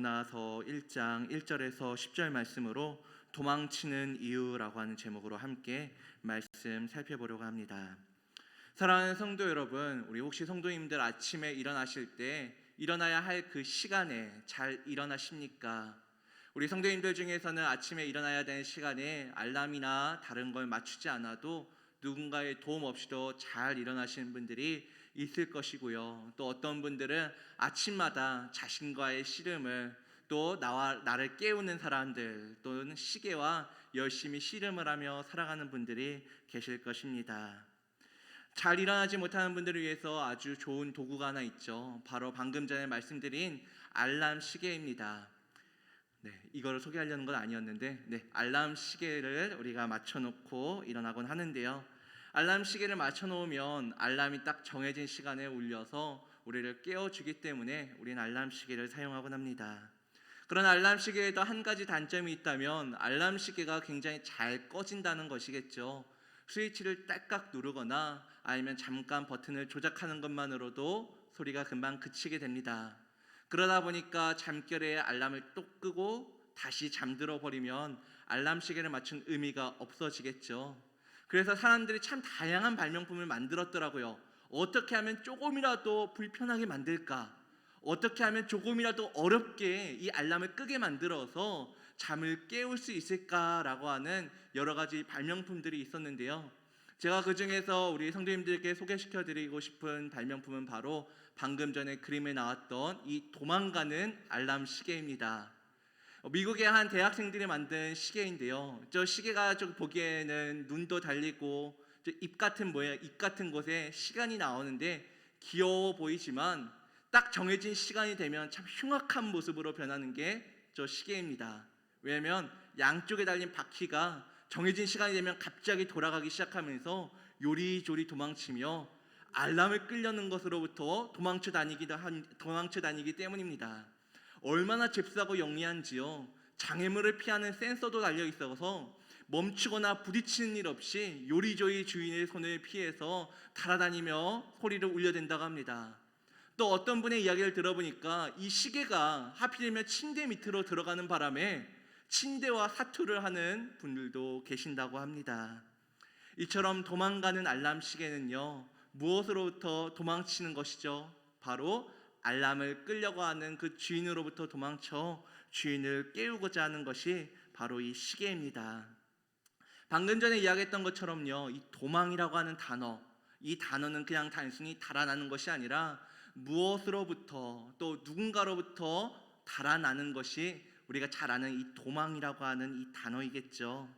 요나서 1장 1절에서 10절 말씀으로 도망치는 이유라고 하는 제목으로 함께 말씀 살펴보려고 합니다. 사랑하는 성도 여러분, 우리 혹시 성도님들 아침에 일어나실 때 일어나야 할 그 시간에 잘 일어나십니까? 우리 성도님들 중에서는 아침에 일어나야 되는 시간에 알람이나 다른 걸 맞추지 않아도 누군가의 도움 없이도 잘 일어나시는 분들이 있을 것이고요. 또 어떤 분들은 아침마다 자신과의 씨름을, 또 나를 깨우는 사람들 또는 시계와 열심히 씨름을 하며 살아가는 분들이 계실 것입니다. 잘 일어나지 못하는 분들을 위해서 아주 좋은 도구가 하나 있죠. 바로 방금 전에 말씀드린 알람 시계입니다. 이걸 소개하려는 건 아니었는데 알람 시계를 우리가 맞춰놓고 일어나곤 하는데요. 알람 시계를 맞춰놓으면 알람이 딱 정해진 시간에 울려서 우리를 깨워주기 때문에 우리는 알람 시계를 사용하곤 합니다. 그런 알람 시계에도 한 가지 단점이 있다면 알람 시계가 굉장히 잘 꺼진다는 것이겠죠. 스위치를 딸깍 누르거나 아니면 잠깐 버튼을 조작하는 것만으로도 소리가 금방 그치게 됩니다. 그러다 보니까 잠결에 알람을 또 끄고 다시 잠들어 버리면 알람 시계를 맞춘 의미가 없어지겠죠. 그래서 사람들이 참 다양한 발명품을 만들었더라고요. 어떻게 하면 조금이라도 불편하게 만들까? 어떻게 하면 조금이라도 어렵게 이 알람을 끄게 만들어서 잠을 깨울 수 있을까라고 하는 여러 가지 발명품들이 있었는데요. 제가 그 중에서 우리 성도님들께 소개시켜드리고 싶은 발명품은 바로 방금 전에 그림에 나왔던 이 도망가는 알람 시계입니다. 미국의 한 대학생들이 만든 시계인데요. 저 시계가 좀 보기에는 눈도 달리고 입 같은 곳에 시간이 나오는데 귀여워 보이지만 딱 정해진 시간이 되면 참 흉악한 모습으로 변하는 게 저 시계입니다. 왜냐하면 양쪽에 달린 바퀴가 정해진 시간이 되면 갑자기 돌아가기 시작하면서 요리조리 도망치며 알람을 끌려는 것으로부터 도망쳐 다니기 때문입니다. 얼마나 잽싸고 영리한지요. 장애물을 피하는 센서도 달려 있어서 멈추거나 부딪히는 일 없이 요리조리 주인의 손을 피해서 달아다니며 소리를 울려댄다고 합니다. 또 어떤 분의 이야기를 들어보니까 이 시계가 하필이면 침대 밑으로 들어가는 바람에 침대와 사투를 하는 분들도 계신다고 합니다. 이처럼 도망가는 알람 시계는요, 무엇으로부터 도망치는 것이죠? 바로 알람을 끌려고 하는 그 주인으로부터 도망쳐 주인을 깨우고자 하는 것이 바로 이 시계입니다. 방금 전에 이야기했던 것처럼요, 이 도망이라고 하는 단어, 이 단어는 그냥 단순히 달아나는 것이 아니라 무엇으로부터 또 누군가로부터 달아나는 것이 우리가 잘 아는 이 도망이라고 하는 이 단어이겠죠.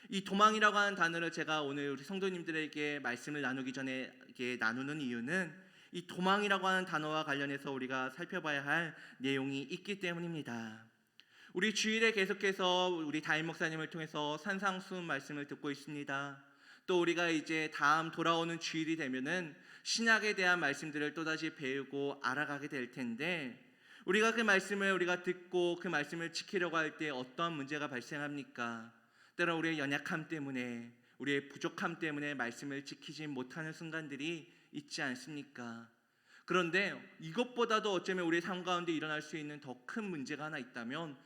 이 도망이라고 하는 단어를 제가 오늘 우리 성도님들에게 말씀을 나누기 전에 이렇게 나누는 이유는 이 도망이라고 하는 단어와 관련해서 우리가 살펴봐야 할 내용이 있기 때문입니다. 우리 주일에 계속해서 우리 담임 목사님을 통해서 산상수훈 말씀을 듣고 있습니다. 또 우리가 이제 다음 돌아오는 주일이 되면은 신약에 대한 말씀들을 또다시 배우고 알아가게 될 텐데, 우리가 그 말씀을 우리가 듣고 그 말씀을 지키려고 할 때 어떠한 문제가 발생합니까? 때로 우리의 연약함 때문에, 우리의 부족함 때문에 말씀을 지키지 못하는 순간들이 있지 않습니까? 그런데 이것보다도 어쩌면 우리의 삶 가운데 일어날 수 있는 더 큰 문제가 하나 있다면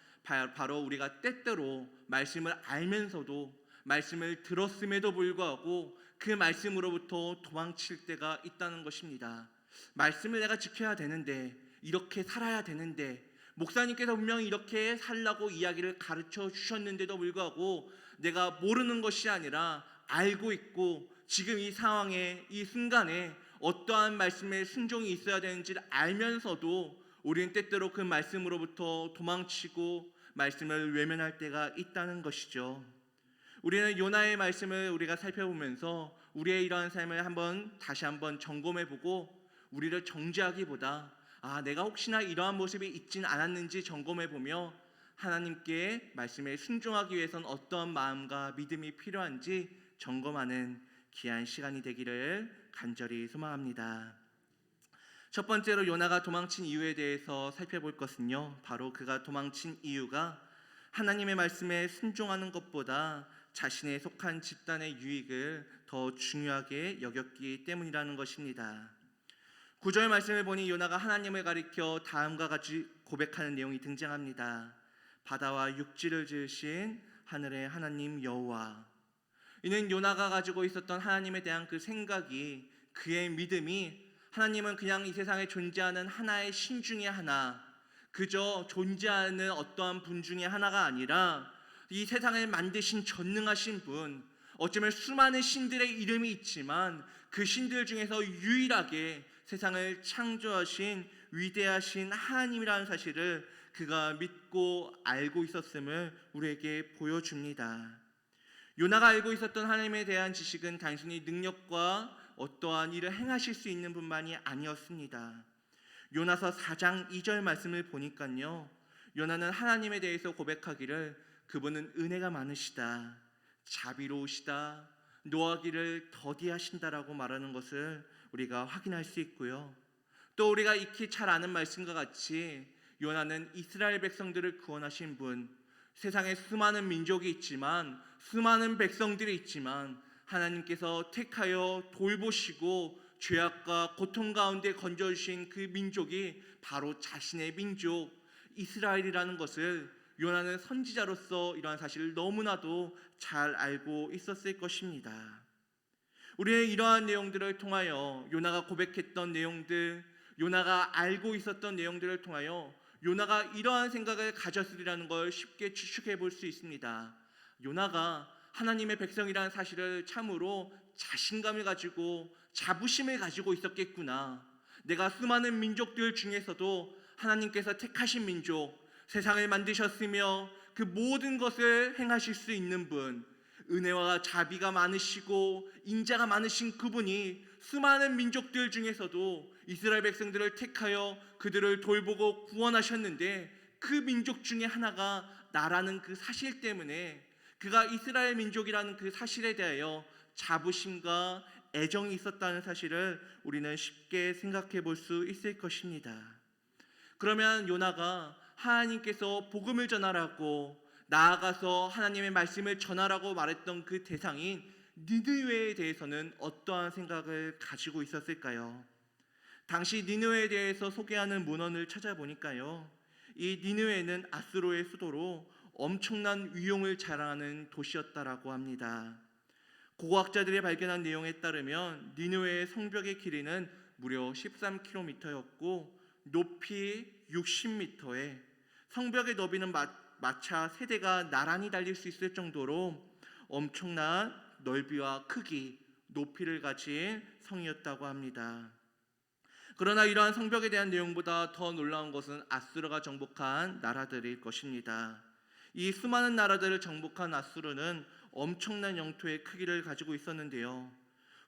바로 우리가 때때로 말씀을 알면서도, 말씀을 들었음에도 불구하고 그 말씀으로부터 도망칠 때가 있다는 것입니다. 말씀을 내가 지켜야 되는데, 이렇게 살아야 되는데, 목사님께서 분명히 이렇게 살라고 이야기를 가르쳐 주셨는데도 불구하고 내가 모르는 것이 아니라 알고 있고 지금 이 상황에, 이 순간에 어떠한 말씀에 순종이 있어야 되는지를 알면서도 우리는 때때로 그 말씀으로부터 도망치고 말씀을 외면할 때가 있다는 것이죠. 우리는 요나의 말씀을 우리가 살펴보면서 우리의 이러한 삶을 다시 한번 점검해보고, 우리를 정죄하기보다 내가 혹시나 이러한 모습이 있진 않았는지 점검해보며 하나님께 말씀에 순종하기 위해서는 어떠한 마음과 믿음이 필요한지 점검하는 귀한 시간이 되기를 간절히 소망합니다. 첫 번째로 요나가 도망친 이유에 대해서 살펴볼 것은요, 바로 그가 도망친 이유가 하나님의 말씀에 순종하는 것보다 자신에 속한 집단의 유익을 더 중요하게 여겼기 때문이라는 것입니다. 구절 말씀을 보니 요나가 하나님을 가리켜 다음과 같이 고백하는 내용이 등장합니다. 바다와 육지를 지으신 하늘의 하나님 여호와. 이는 요나가 가지고 있었던 하나님에 대한 그 생각이, 그의 믿음이 하나님은 그냥 이 세상에 존재하는 하나의 신 중에 하나, 그저 존재하는 어떠한 분 중에 하나가 아니라 이 세상을 만드신 전능하신 분, 어쩌면 수많은 신들의 이름이 있지만 그 신들 중에서 유일하게 세상을 창조하신 위대하신 하나님이라는 사실을 그가 믿고 알고 있었음을 우리에게 보여줍니다. 요나가 알고 있었던 하나님에 대한 지식은 단순히 능력과 어떠한 일을 행하실 수 있는 분만이 아니었습니다. 요나서 4장 2절 말씀을 보니까요, 요나는 하나님에 대해서 고백하기를 그분은 은혜가 많으시다, 자비로우시다, 노하기를 더디하신다라고 말하는 것을 우리가 확인할 수 있고요. 또 우리가 익히 잘 아는 말씀과 같이 요나는 이스라엘 백성들을 구원하신 분, 세상에 수많은 민족이 있지만, 수많은 백성들이 있지만 하나님께서 택하여 돌보시고 죄악과 고통 가운데 건져주신 그 민족이 바로 자신의 민족 이스라엘이라는 것을 요나는 선지자로서 이러한 사실을 너무나도 잘 알고 있었을 것입니다. 우리의 이러한 내용들을 통하여, 요나가 고백했던 내용들, 요나가 알고 있었던 내용들을 통하여 요나가 이러한 생각을 가졌으리라는 걸 쉽게 추측해 볼 수 있습니다. 요나가 하나님의 백성이라는 사실을 참으로 자신감을 가지고 자부심을 가지고 있었겠구나. 내가 수많은 민족들 중에서도 하나님께서 택하신 민족, 세상을 만드셨으며 그 모든 것을 행하실 수 있는 분, 은혜와 자비가 많으시고 인자가 많으신 그분이 수많은 민족들 중에서도 이스라엘 백성들을 택하여 그들을 돌보고 구원하셨는데, 그 민족 중에 하나가 나라는 그 사실 때문에, 그가 이스라엘 민족이라는 그 사실에 대하여 자부심과 애정이 있었다는 사실을 우리는 쉽게 생각해 볼 수 있을 것입니다. 그러면 요나가 하나님께서 복음을 전하라고, 나아가서 하나님의 말씀을 전하라고 말했던 그 대상인 니느웨에 대해서는 어떠한 생각을 가지고 있었을까요? 당시 니느웨에 대해서 소개하는 문헌을 찾아보니까요, 이 니느웨는 아수르의 수도로 엄청난 위용을 자랑하는 도시였다라고 합니다. 고고학자들이 발견한 내용에 따르면 니느웨의 성벽의 길이는 무려 13km였고 높이 60m에 성벽의 너비는 마차 세대가 나란히 달릴 수 있을 정도로 엄청난 넓이와 크기, 높이를 가진 성이었다고 합니다. 그러나 이러한 성벽에 대한 내용보다 더 놀라운 것은 아수르가 정복한 나라들일 것입니다. 이 수많은 나라들을 정복한 아수르는 엄청난 영토의 크기를 가지고 있었는데요,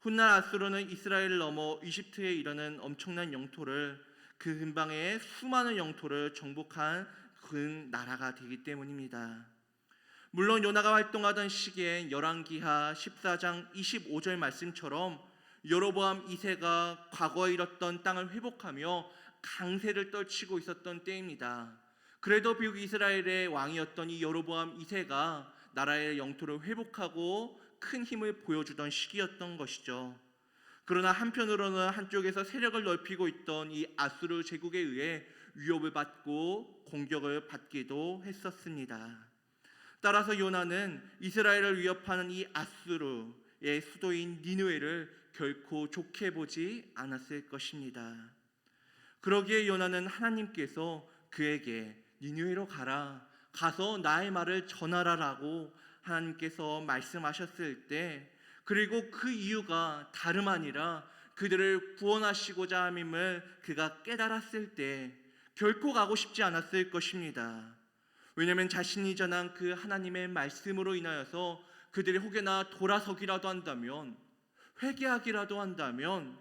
훗날 아수르는 이스라엘을 넘어 이집트에 이르는 엄청난 영토를, 그 근방의 수많은 영토를 정복한 그 나라가 되기 때문입니다. 물론 요나가 활동하던 시기엔 열왕기하 14장 25절 말씀처럼 여로보암 2세가 과거에 잃었던 땅을 회복하며 강세를 떨치고 있었던 때입니다. 그래도 비록 이스라엘의 왕이었던 이 여로보암 2세가 나라의 영토를 회복하고 큰 힘을 보여주던 시기였던 것이죠. 그러나 한편으로는 한쪽에서 세력을 넓히고 있던 이 아수르 제국에 의해 위협을 받고 공격을 받기도 했었습니다. 따라서 요나는 이스라엘을 위협하는 이 아수르의 수도인 니느웨를 결코 좋게 보지 않았을 것입니다. 그러기에 요나는 하나님께서 그에게 니느웨로 가서 나의 말을 전하라라고 하나님께서 말씀하셨을 때, 그리고 그 이유가 다름 아니라 그들을 구원하시고자 함임을 그가 깨달았을 때 결코 가고 싶지 않았을 것입니다. 왜냐하면 자신이 전한 그 하나님의 말씀으로 인하여서 그들이 혹여나 돌아서기라도 한다면, 회개하기라도 한다면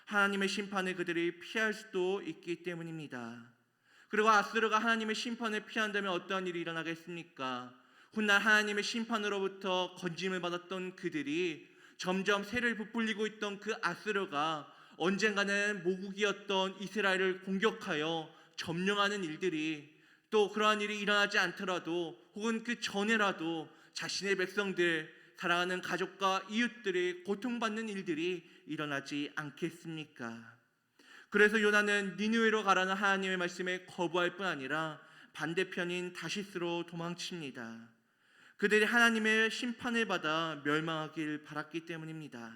하나님의 심판을 그들이 피할 수도 있기 때문입니다. 그리고 아수르가 하나님의 심판을 피한다면 어떠한 일이 일어나겠습니까? 훗날 하나님의 심판으로부터 건짐을 받았던 그들이 점점 세를 부풀리고 있던 그 아수르가 언젠가는 모국이었던 이스라엘을 공격하여 점령하는 일들이, 또 그러한 일이 일어나지 않더라도 혹은 그 전에라도 자신의 백성들, 사랑하는 가족과 이웃들이 고통받는 일들이 일어나지 않겠습니까? 그래서 요나는 니느웨로 가라는 하나님의 말씀에 거부할 뿐 아니라 반대편인 다시스로 도망칩니다. 그들이 하나님의 심판을 받아 멸망하길 바랐기 때문입니다.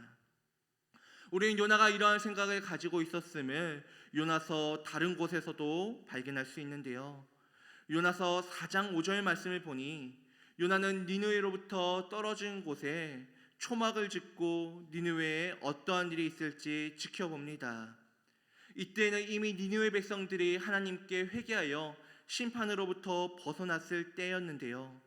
우리는 요나가 이러한 생각을 가지고 있었음을 요나서 다른 곳에서도 발견할 수 있는데요. 요나서 4장 5절 말씀을 보니 요나는 니느웨로부터 떨어진 곳에 초막을 짓고 니느웨에 어떠한 일이 있을지 지켜봅니다. 이때는 이미 니느웨 백성들이 하나님께 회개하여 심판으로부터 벗어났을 때였는데요.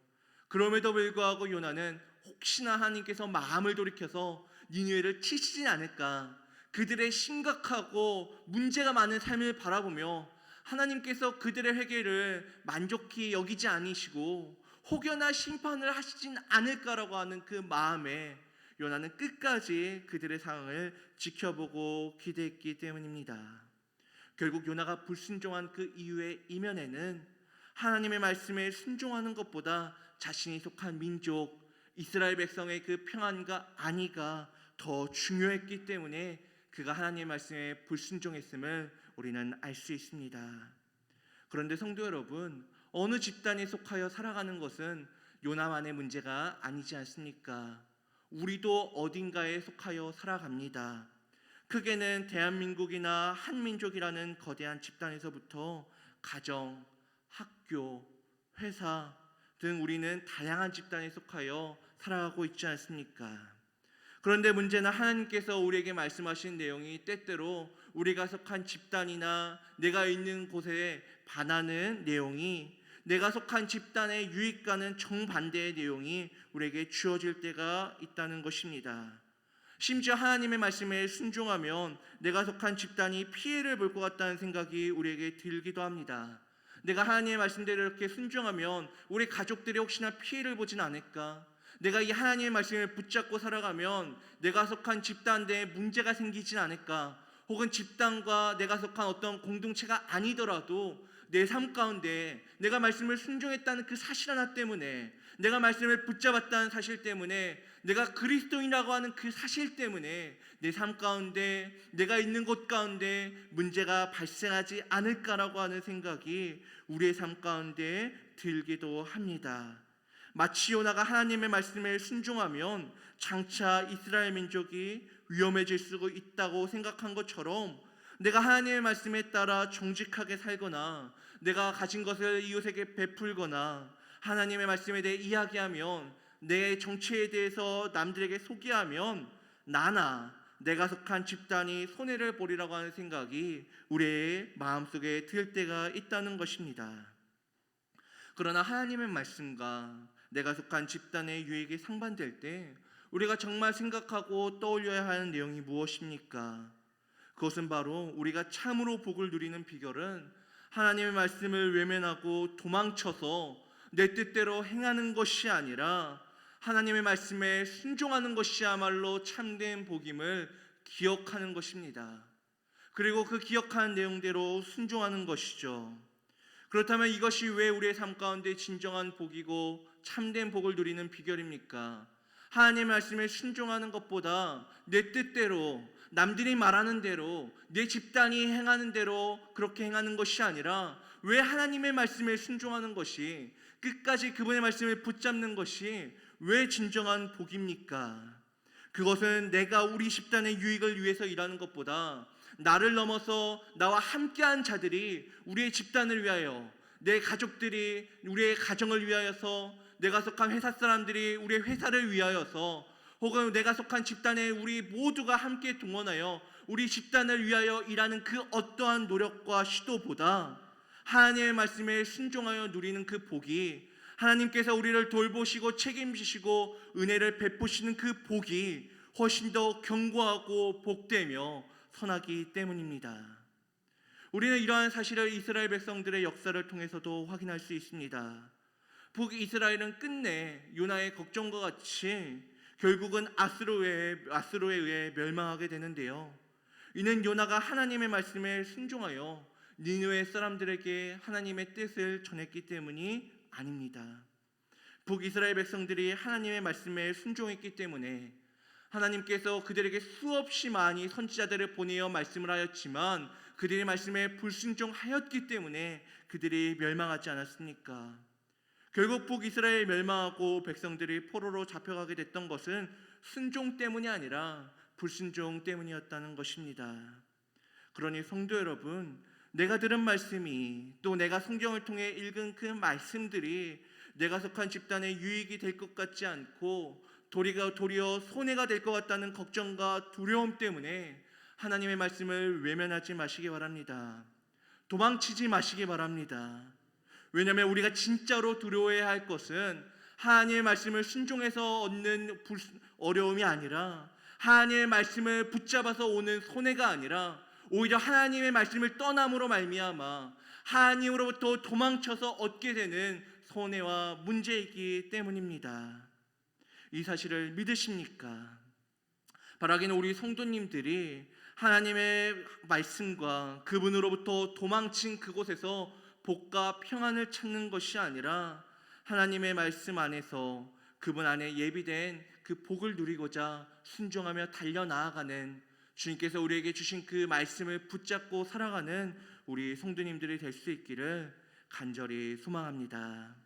그럼에도 불구하고 요나는 혹시나 하나님께서 마음을 돌이켜서 니느웨를 치시진 않을까, 그들의 심각하고 문제가 많은 삶을 바라보며 하나님께서 그들의 회개를 만족히 여기지 않으시고 혹여나 심판을 하시진 않을까라고 하는 그 마음에 요나는 끝까지 그들의 상황을 지켜보고 기대했기 때문입니다. 결국 요나가 불순종한 그 이유의 이면에는 하나님의 말씀에 순종하는 것보다 자신이 속한 민족 이스라엘 백성의 그 평안과 안위가 더 중요했기 때문에 그가 하나님의 말씀에 불순종했음을 우리는 알 수 있습니다. 그런데 성도 여러분, 어느 집단에 속하여 살아가는 것은 요나만의 문제가 아니지 않습니까? 우리도 어딘가에 속하여 살아갑니다. 크게는 대한민국이나 한민족이라는 거대한 집단에서부터 가정, 학교, 회사 등 우리는 다양한 집단에 속하여 살아가고 있지 않습니까? 그런데 문제는 하나님께서 우리에게 말씀하신 내용이 때때로 우리가 속한 집단이나 내가 있는 곳에 반하는 내용이, 내가 속한 집단의 유익과는 정반대의 내용이 우리에게 주어질 때가 있다는 것입니다. 심지어 하나님의 말씀에 순종하면 내가 속한 집단이 피해를 볼 것 같다는 생각이 우리에게 들기도 합니다. 내가 하나님의 말씀대로 이렇게 순종하면 우리 가족들이 혹시나 피해를 보진 않을까? 내가 이 하나님의 말씀을 붙잡고 살아가면 내가 속한 집단 내에 문제가 생기진 않을까? 혹은 집단과 내가 속한 어떤 공동체가 아니더라도 내 삶 가운데 내가 말씀을 순종했다는 그 사실 하나 때문에, 내가 말씀을 붙잡았다는 사실 때문에, 내가 그리스도인이라고 하는 그 사실 때문에 내 삶 가운데, 내가 있는 곳 가운데 문제가 발생하지 않을까라고 하는 생각이 우리의 삶 가운데 들기도 합니다. 마치 요나가 하나님의 말씀에 순종하면 장차 이스라엘 민족이 위험해질 수 있다고 생각한 것처럼, 내가 하나님의 말씀에 따라 정직하게 살거나 내가 가진 것을 이웃에게 베풀거나 하나님의 말씀에 대해 이야기하면, 내 정체에 대해서 남들에게 소개하면 나나 내가 속한 집단이 손해를 보리라고 하는 생각이 우리의 마음속에 들 때가 있다는 것입니다. 그러나 하나님의 말씀과 내가 속한 집단의 유익이 상반될 때 우리가 정말 생각하고 떠올려야 하는 내용이 무엇입니까? 그것은 바로 우리가 참으로 복을 누리는 비결은 하나님의 말씀을 외면하고 도망쳐서 내 뜻대로 행하는 것이 아니라 하나님의 말씀에 순종하는 것이야말로 참된 복임을 기억하는 것입니다. 그리고 그 기억하는 내용대로 순종하는 것이죠. 그렇다면 이것이 왜 우리의 삶 가운데 진정한 복이고 참된 복을 누리는 비결입니까? 하나님의 말씀에 순종하는 것보다 내 뜻대로, 남들이 말하는 대로, 내 집단이 행하는 대로 그렇게 행하는 것이 아니라 왜 하나님의 말씀에 순종하는 것이, 끝까지 그분의 말씀을 붙잡는 것이 왜 진정한 복입니까? 그것은 내가 우리 집단의 유익을 위해서 일하는 것보다 나를 넘어서 나와 함께한 자들이 우리의 집단을 위하여, 내 가족들이 우리의 가정을 위하여서, 내가 속한 회사 사람들이 우리의 회사를 위하여서, 혹은 내가 속한 집단에 우리 모두가 함께 동원하여 우리 집단을 위하여 일하는 그 어떠한 노력과 시도보다 하나님의 말씀에 순종하여 누리는 그 복이, 하나님께서 우리를 돌보시고 책임지시고 은혜를 베푸시는 그 복이 훨씬 더 견고하고 복되며 선하기 때문입니다. 우리는 이러한 사실을 이스라엘 백성들의 역사를 통해서도 확인할 수 있습니다. 북이스라엘은 끝내 요나의 걱정과 같이 결국은 아수르에 의해 멸망하게 되는데요. 이는 요나가 하나님의 말씀에 순종하여 니느웨 사람들에게 하나님의 뜻을 전했기 때문이 아닙니다. 북이스라엘 백성들이 하나님의 말씀에 순종했기 때문에 하나님께서 그들에게 수없이 많이 선지자들을 보내어 말씀을 하였지만 그들의 말씀에 불순종하였기 때문에 그들이 멸망하지 않았습니까? 결국 북이스라엘 멸망하고 백성들이 포로로 잡혀가게 됐던 것은 순종 때문이 아니라 불순종 때문이었다는 것입니다. 그러니 성도 여러분, 내가 들은 말씀이 또 내가 성경을 통해 읽은 그 말씀들이 내가 속한 집단의 유익이 될 것 같지 않고 도리어 손해가 될 것 같다는 걱정과 두려움 때문에 하나님의 말씀을 외면하지 마시기 바랍니다. 도망치지 마시기 바랍니다. 왜냐하면 우리가 진짜로 두려워해야 할 것은 하나님의 말씀을 순종해서 얻는 어려움이 아니라, 하나님의 말씀을 붙잡아서 오는 손해가 아니라, 오히려 하나님의 말씀을 떠남으로 말미암아 하나님으로부터 도망쳐서 얻게 되는 손해와 문제이기 때문입니다. 이 사실을 믿으십니까? 바라기는 우리 성도님들이 하나님의 말씀과 그분으로부터 도망친 그곳에서 복과 평안을 찾는 것이 아니라 하나님의 말씀 안에서 그분 안에 예비된 그 복을 누리고자 순종하며 달려나아가는, 주님께서 우리에게 주신 그 말씀을 붙잡고 살아가는 우리 성도님들이 될 수 있기를 간절히 소망합니다.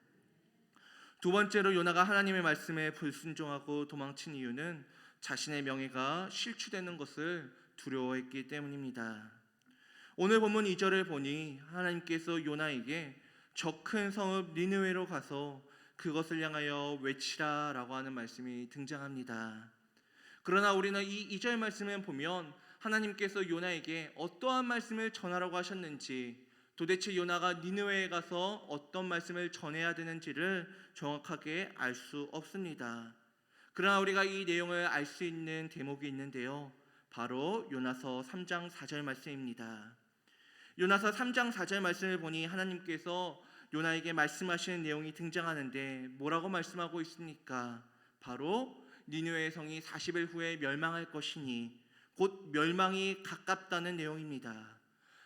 두 번째로 요나가 하나님의 말씀에 불순종하고 도망친 이유는 자신의 명예가 실추되는 것을 두려워했기 때문입니다. 오늘 본문 2절을 보니 하나님께서 요나에게 저 큰 성읍 니느웨로 가서 그것을 향하여 외치라 라고 하는 말씀이 등장합니다. 그러나 우리는 이 2절 말씀을 보면 하나님께서 요나에게 어떠한 말씀을 전하라고 하셨는지, 도대체 요나가 니느웨에 가서 어떤 말씀을 전해야 되는지를 정확하게 알 수 없습니다. 그러나 우리가 이 내용을 알 수 있는 대목이 있는데요, 바로 요나서 3장 4절 말씀입니다. 요나서 3장 4절 말씀을 보니 하나님께서 요나에게 말씀하시는 내용이 등장하는데 뭐라고 말씀하고 있습니까? 바로 니느웨 성이 40일 후에 멸망할 것이니, 곧 멸망이 가깝다는 내용입니다.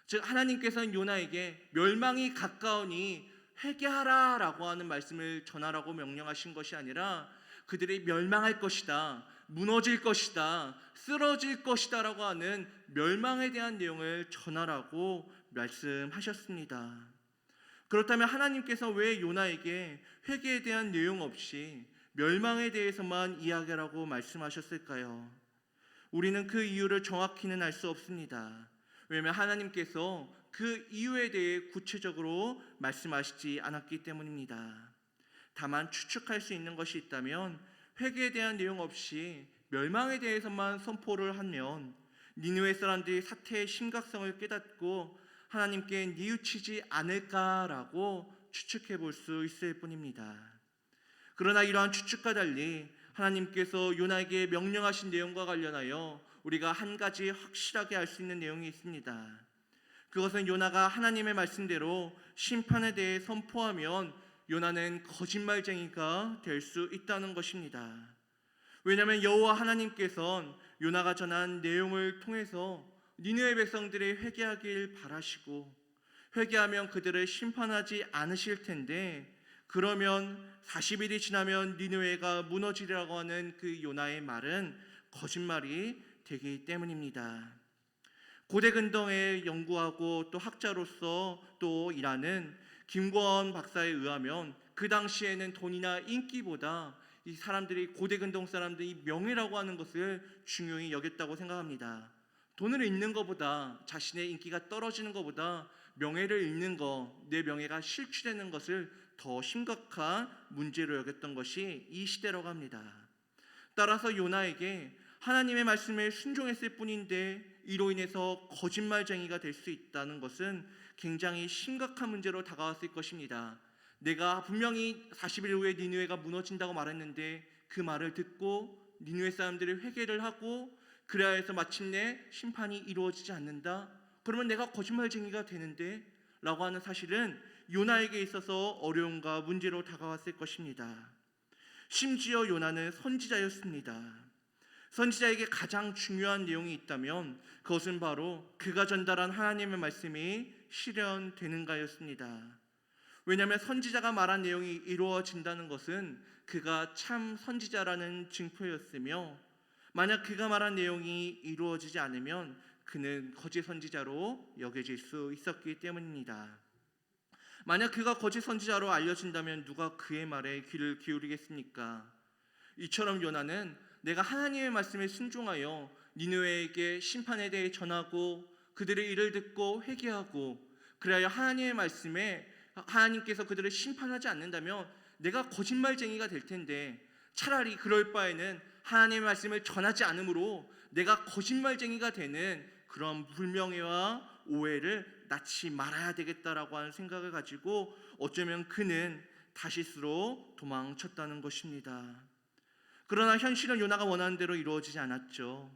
즉 하나님께서는 요나에게 멸망이 가까우니 회개하라 라고 하는 말씀을 전하라고 명령하신 것이 아니라 그들이 멸망할 것이다, 무너질 것이다, 쓰러질 것이다 라고 하는 멸망에 대한 내용을 전하라고 말씀하셨습니다. 그렇다면 하나님께서 왜 요나에게 회개에 대한 내용 없이 멸망에 대해서만 이야기하라고 말씀하셨을까요? 우리는 그 이유를 정확히는 알 수 없습니다. 왜냐하면 하나님께서 그 이유에 대해 구체적으로 말씀하시지 않았기 때문입니다. 다만 추측할 수 있는 것이 있다면, 회개에 대한 내용 없이 멸망에 대해서만 선포를 하면 니느웨 사람들이 사태의 심각성을 깨닫고 하나님께 뉘우치지 않을까라고 추측해 볼 수 있을 뿐입니다. 그러나 이러한 추측과 달리 하나님께서 요나에게 명령하신 내용과 관련하여 우리가 한 가지 확실하게 알 수 있는 내용이 있습니다. 그것은 요나가 하나님의 말씀대로 심판에 대해 선포하면 요나는 거짓말쟁이가 될 수 있다는 것입니다. 왜냐하면 여호와 하나님께서는 요나가 전한 내용을 통해서 니느웨 백성들이 회개하길 바라시고, 회개하면 그들을 심판하지 않으실 텐데, 그러면 40일이 지나면 니느웨가 무너지리라고 하는 그 요나의 말은 거짓말이 되기 때문입니다. 고대 근동에 연구하고 또 학자로서 또 일하는 김권 박사에 의하면 그 당시에는 돈이나 인기보다 이 사람들이, 고대 근동 사람들이 명예라고 하는 것을 중요히 여겼다고 생각합니다. 돈을 잃는 것보다, 자신의 인기가 떨어지는 것보다 명예를 잃는 것, 내 명예가 실추되는 것을 더 심각한 문제로 여겼던 것이 이 시대라고 합니다. 따라서 요나에게 하나님의 말씀에 순종했을 뿐인데 이로 인해서 거짓말쟁이가 될 수 있다는 것은 굉장히 심각한 문제로 다가왔을 것입니다. 내가 분명히 40일 후에 니느웨가 무너진다고 말했는데 그 말을 듣고 니느웨 사람들이 회개를 하고 그래야 해서 마침내 심판이 이루어지지 않는다? 그러면 내가 거짓말쟁이가 되는데? 라고 하는 사실은 요나에게 있어서 어려움과 문제로 다가왔을 것입니다. 심지어 요나는 선지자였습니다. 선지자에게 가장 중요한 내용이 있다면 그것은 바로 그가 전달한 하나님의 말씀이 실현되는가였습니다. 왜냐하면 선지자가 말한 내용이 이루어진다는 것은 그가 참 선지자라는 증표였으며, 만약 그가 말한 내용이 이루어지지 않으면 그는 거짓 선지자로 여겨질 수 있었기 때문입니다. 만약 그가 거짓 선지자로 알려진다면 누가 그의 말에 귀를 기울이겠습니까? 이처럼 요나는 내가 하나님의 말씀에 순종하여 니느웨에게 심판에 대해 전하고 그들의 일을 듣고 회개하고 그리하여 하나님의 말씀에 하나님께서 그들을 심판하지 않는다면 내가 거짓말쟁이가 될 텐데 차라리 그럴 바에는 하나님의 말씀을 전하지 않으므로 내가 거짓말쟁이가 되는 그런 불명예와 오해를 낳지 말아야 되겠다라고 하는 생각을 가지고 어쩌면 그는 다시스로 도망쳤다는 것입니다. 그러나 현실은 요나가 원하는 대로 이루어지지 않았죠.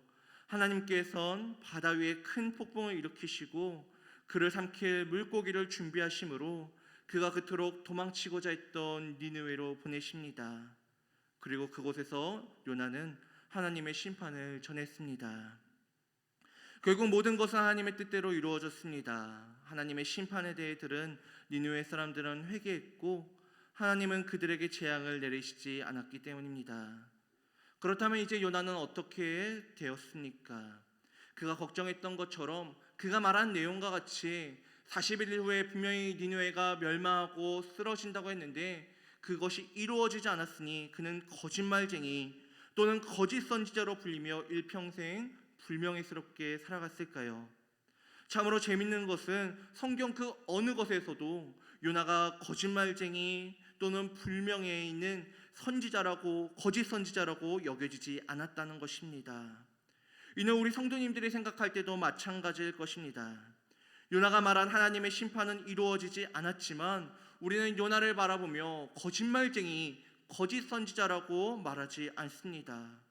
하나님께서는 바다 위에 큰 폭풍을 일으키시고 그를 삼킬 물고기를 준비하심으로 그가 그토록 도망치고자 했던 니느웨로 보내십니다. 그리고 그곳에서 요나는 하나님의 심판을 전했습니다. 결국 모든 것은 하나님의 뜻대로 이루어졌습니다. 하나님의 심판에 대해 들은 니느웨 사람들은 회개했고 하나님은 그들에게 재앙을 내리시지 않았기 때문입니다. 그렇다면 이제 요나는 어떻게 되었습니까? 그가 걱정했던 것처럼 그가 말한 내용과 같이 40일 후에 분명히 니느웨가 멸망하고 쓰러진다고 했는데 그것이 이루어지지 않았으니 그는 거짓말쟁이 또는 거짓 선지자로 불리며 일평생 불명예스럽게 살아갔을까요? 참으로 재밌는 것은 성경 그 어느 것에서도 요나가 거짓말쟁이 또는 불명예에 있는 선지자라고 거짓 선지자라고 여겨지지 않았다는 것입니다. 이는 우리 성도님들이 생각할 때도 마찬가지일 것입니다. 요나가 말한 하나님의 심판은 이루어지지 않았지만 우리는 요나를 바라보며 거짓말쟁이, 거짓 선지자라고 말하지 않습니다.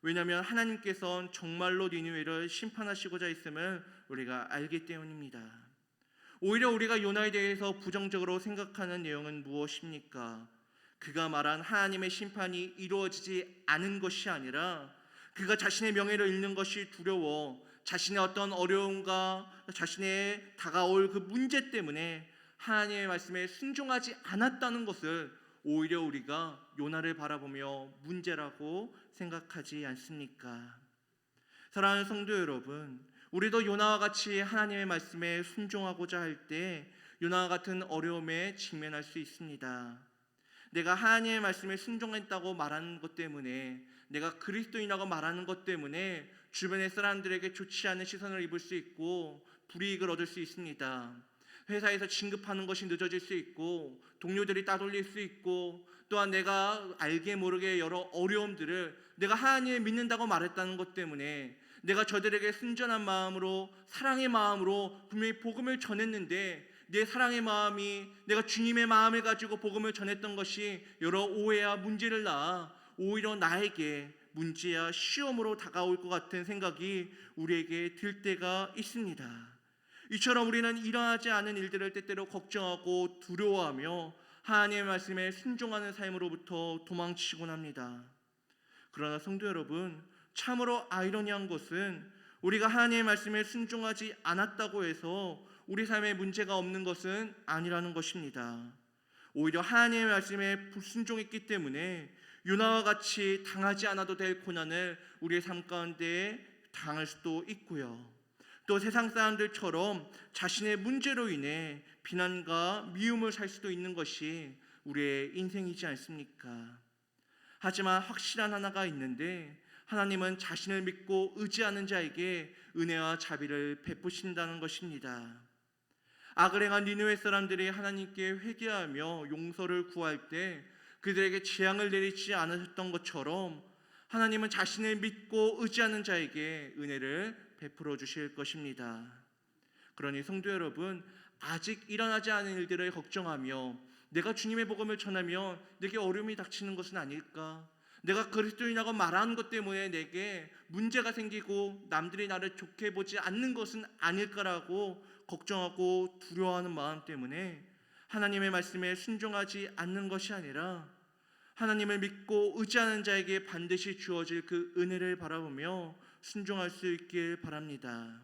왜냐하면 하나님께서는 정말로 니느웨를 심판하시고자 했음을 우리가 알기 때문입니다. 오히려 우리가 요나에 대해서 부정적으로 생각하는 내용은 무엇입니까? 그가 말한 하나님의 심판이 이루어지지 않은 것이 아니라 그가 자신의 명예를 잃는 것이 두려워 자신의 어떤 어려움과 자신의 다가올 그 문제 때문에 하나님의 말씀에 순종하지 않았다는 것을 오히려 우리가 요나를 바라보며 문제라고 생각하지 않습니까? 사랑하는 성도 여러분, 우리도 요나와 같이 하나님의 말씀에 순종하고자 할 때 요나와 같은 어려움에 직면할 수 있습니다. 내가 하나님의 말씀에 순종했다고 말하는 것 때문에, 내가 그리스도인이라고 말하는 것 때문에 주변의 사람들에게 좋지 않은 시선을 입을 수 있고 불이익을 얻을 수 있습니다. 회사에서 진급하는 것이 늦어질 수 있고 동료들이 따돌릴 수 있고 또한 내가 알게 모르게 여러 어려움들을 내가 하나님을 믿는다고 말했다는 것 때문에 내가 저들에게 순전한 마음으로 사랑의 마음으로 분명히 복음을 전했는데 내 사랑의 마음이 내가 주님의 마음을 가지고 복음을 전했던 것이 여러 오해와 문제를 낳아 오히려 나에게 문제야 시험으로 다가올 것 같은 생각이 우리에게 들 때가 있습니다. 이처럼 우리는 일어나지 않은 일들을 때때로 걱정하고 두려워하며 하나님의 말씀에 순종하는 삶으로부터 도망치곤 합니다. 그러나 성도 여러분, 참으로 아이러니한 것은 우리가 하나님의 말씀에 순종하지 않았다고 해서 우리 삶에 문제가 없는 것은 아니라는 것입니다. 오히려 하나님의 말씀에 불순종했기 때문에 요나와 같이 당하지 않아도 될 고난을 우리의 삶 가운데 당할 수도 있고요. 또 세상 사람들처럼 자신의 문제로 인해 비난과 미움을 살 수도 있는 것이 우리의 인생이지 않습니까? 하지만 확실한 하나가 있는데 하나님은 자신을 믿고 의지하는 자에게 은혜와 자비를 베푸신다는 것입니다. 악을 행한 니느웨 사람들이 하나님께 회개하며 용서를 구할 때 그들에게 재앙을 내리지 않으셨던 것처럼 하나님은 자신을 믿고 의지하는 자에게 은혜를 베풀어 주실 것입니다. 그러니 성도 여러분, 아직 일어나지 않은 일들을 걱정하며 내가 주님의 복음을 전하면 내게 어려움이 닥치는 것은 아닐까? 내가 그리스도인이라고 말하는 것 때문에 내게 문제가 생기고 남들이 나를 좋게 보지 않는 것은 아닐까라고 걱정하고 두려워하는 마음 때문에 하나님의 말씀에 순종하지 않는 것이 아니라 하나님을 믿고 의지하는 자에게 반드시 주어질 그 은혜를 바라보며 순종할 수 있길 바랍니다.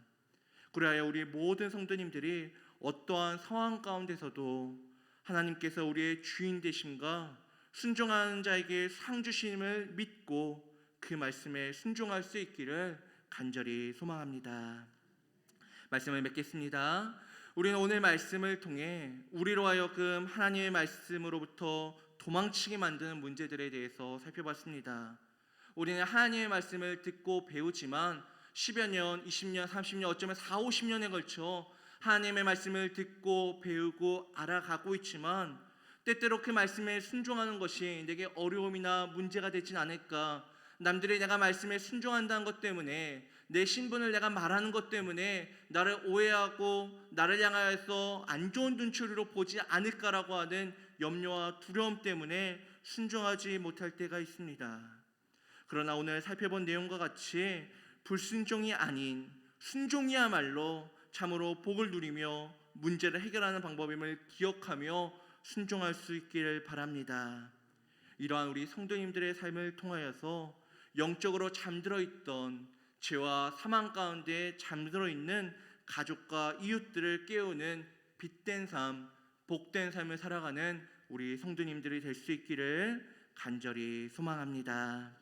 그리하여 우리 모든 성도님들이 어떠한 상황 가운데서도 하나님께서 우리의 주인 되심과 순종하는 자에게 상 주심을 믿고 그 말씀에 순종할 수 있기를 간절히 소망합니다. 말씀을 맺겠습니다. 우리는 오늘 말씀을 통해 우리로 하여금 하나님의 말씀으로부터 도망치게 만드는 문제들에 대해서 살펴봤습니다. 우리는 하나님의 말씀을 듣고 배우지만 10여 년, 20년, 30년, 어쩌면 4, 50년에 걸쳐 하나님의 말씀을 듣고 배우고 알아가고 있지만 때때로 그 말씀에 순종하는 것이 내게 어려움이나 문제가 되진 않을까. 남들이 내가 말씀에 순종한다는 것 때문에, 내 신분을 내가 말하는 것 때문에 나를 오해하고 나를 향하여서 안 좋은 눈초리로 보지 않을까라고 하는 염려와 두려움 때문에 순종하지 못할 때가 있습니다. 그러나 오늘 살펴본 내용과 같이 불순종이 아닌 순종이야말로 참으로 복을 누리며 문제를 해결하는 방법임을 기억하며 순종할 수 있기를 바랍니다. 이러한 우리 성도님들의 삶을 통하여서 영적으로 잠들어 있던 죄와 사망 가운데 잠들어 있는 가족과 이웃들을 깨우는 빛된 삶, 복된 삶을 살아가는 우리 성도님들이 될 수 있기를 간절히 소망합니다.